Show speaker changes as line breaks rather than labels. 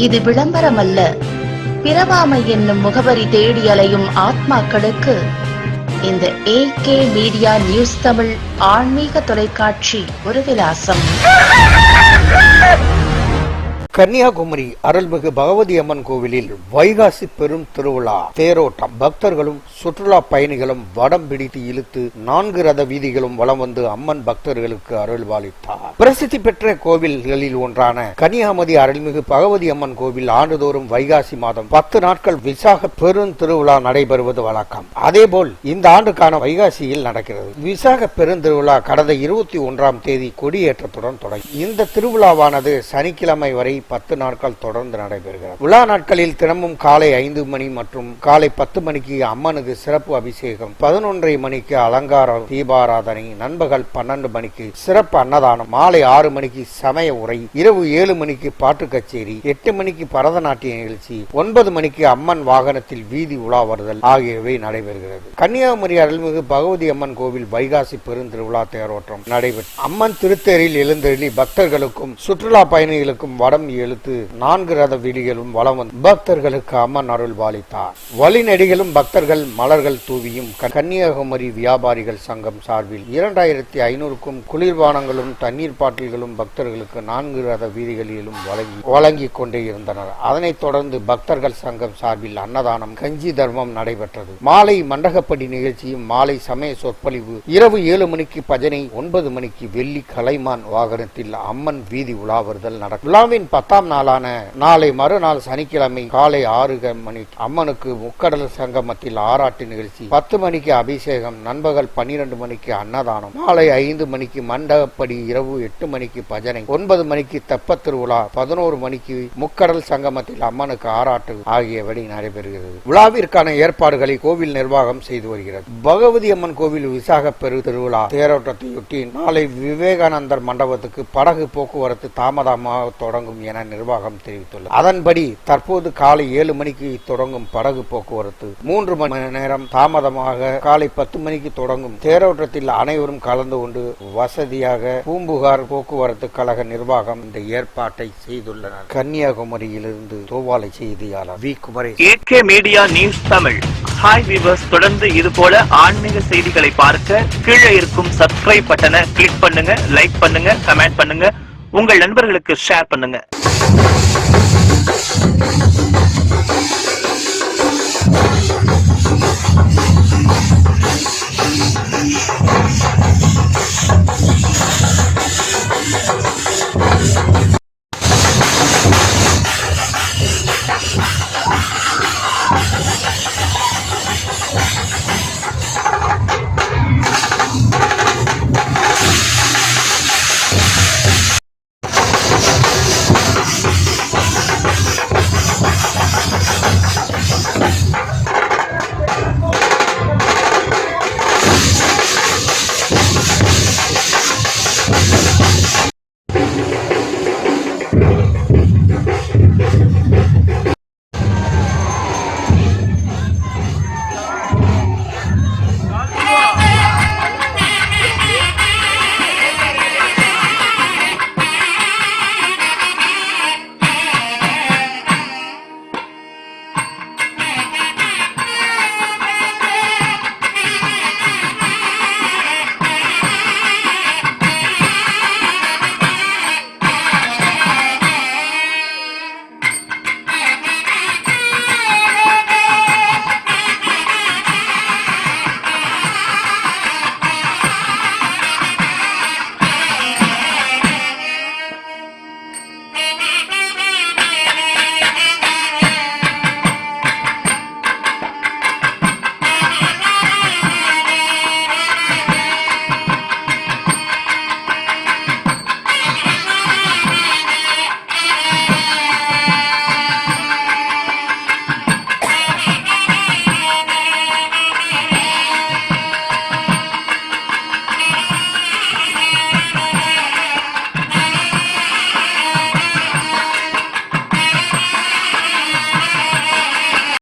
இது விளம்பரமல்ல. பிறவாமை என்னும் முகவரி தேடி அலையும் ஆத்மாக்களுக்கு இந்த AK மீடியா நியூஸ் தமிழ் ஆன்மீக தொலைக்காட்சி ஒரு விலாசம்.
கன்னியாகுமரி அருள்மிகு பகவதி அம்மன் கோவிலில் வைகாசி பெரும் திருவிழா தேரோட்டம். பக்தர்களும் சுற்றுலா பயணிகளும் வடம் பிடித்து இழுத்து 4 ரத வீதிகளும் வலம் வந்து அம்மன் பக்தர்களுக்கு அருள்பாலித்தார். பிரசித்தி பெற்ற கோவில்களில் ஒன்றான கன்னியாகுமரி அருள்மிகு பகவதி அம்மன் கோவில் ஆண்டுதோறும் வைகாசி மாதம் 10 நாட்கள் விசாக பெரும் திருவிழா நடைபெறுவது வழக்கம். அதேபோல் இந்த ஆண்டுக்கான வைகாசியில் நடக்கிறது. விசாக பெருந்திருவிழா கடந்த 21ஆம் தேதி கொடியேற்றத்துடன் தொடங்கி இந்த திருவிழாவானது சனிக்கிழமை வரை 10 நாட்கள் தொடர்ந்து நடைபெறுகிறது. விழா நாட்களில் தினமும் காலை 5 மணி மற்றும் காலை 10 மணிக்கு அம்மனுக்கு சிறப்பு அபிஷேகம், 11:30 மணிக்கு அலங்காரம், தீபாராதனை, நண்பகல் 12 மணிக்கு சிறப்பு அன்னதானம், மாலை 6 மணிக்கு சமய உரை, இரவு 7 மணிக்கு பாட்டு கச்சேரி, 8 மணிக்கு பரதநாட்டிய நிகழ்ச்சி, 9 மணிக்கு அம்மன் வாகனத்தில் வீதி உலா வருதல் ஆகியவை நடைபெறுகிறது. கன்னியாகுமரி அருள்மிகு பகவதி அம்மன் கோவில் வைகாசி பெருந்திருவிழா தேரோட்டம் நடைபெற்று அம்மன் திருத்தேரில் எழுந்தருளி பக்தர்களுக்கும் சுற்றுலா பயணிகளுக்கும் வடம் எழுத்து 4 ரத வீதிகளும் வலம் வந்து பக்தர்களுக்கு அம்மன் அருள் பாலித்தார். வழிநெடுகிலும் பக்தர்கள் மலர்கள் தூவியும் கன்னியாகுமரி வியாபாரிகள் சங்கம் சார்பில் 2500க்கும் குளிர்பானங்களும் தண்ணீர் பாட்டில்களும் பக்தர்களுக்கு 4 ரத வீதிகளிலும் வழங்கி கொண்டே இருந்தனர். அதனைத் தொடர்ந்து பக்தர்கள் சங்கம் சார்பில் அன்னதானம், கஞ்சி தர்மம் நடைபெற்றது. மாலை மண்டகப்படி நிகழ்ச்சியும், மாலை சமய சொற்பொழிவு, இரவு 7 மணிக்கு பஜனை, 9 மணிக்கு வெள்ளி கலைமான் வாகனத்தில் அம்மன் வீதி உலா வருதல் நடக்கும். விழாவின் 10ஆம் நாளான நாளை மறுநாள் சனிக்கிழமை காலை 6 மணிக்கு அம்மனுக்கு முக்கடல் சங்கமத்தில் ஆராட்டு நிகழ்ச்சி, 10 மணிக்கு அபிஷேகம், நண்பகல் 12 மணிக்கு அன்னதானம், மாலை 5 மணிக்கு மண்டகப்படி, இரவு 8 மணிக்கு பஜனை, 9 மணிக்கு தெப்பத் திருவிழா, 11 மணிக்கு முக்கடல் சங்கமத்தில் அம்மனுக்கு ஆராட்டு ஆகியவை நடைபெறுகிறது. விழாவிற்கான ஏற்பாடுகளை கோவில் நிர்வாகம் செய்து வருகிறது. பகவதி அம்மன் கோவில் விசாக பெரு திருவிழா தேரோட்டத்தையொட்டி நாளை விவேகானந்தர் மண்டபத்துக்கு படகு போக்குவரத்து தாமதமாக தொடங்கும் என நிர்வாகம் தெரிவித்துள்ளது. அதன்படி தற்போது காலை 7 மணிக்கு தொடங்கும் படகு போக்குவரத்து 3 மணி நேரம் தாமதமாக காலை 10 மணிக்கு தொடங்கும். தேரோட்டத்தில் அனைவரும் கலந்து கொண்டு வசதியாக பூம்புகார் போக்குவரத்து கழக நிர்வாகம் இந்த ஏற்பாட்டை செய்துள்ளனர். கன்னியாகுமரியிலிருந்து தோவாலை செய்தியாளர் V. Kumaresh,
AK media news Tamil. Hi viewers, தொடர்ந்து இது போல ஆன்மீக செய்திகளை பார்க்க கீழே இருக்கும் சப்ஸ்கிரைப் பட்டனை கிளிக் பண்ணுங்க, லைக் பண்ணுங்க, கமெண்ட் பண்ணுங்க, உங்கள் நண்பர்களுக்கு ஷேர் பண்ணுங்க.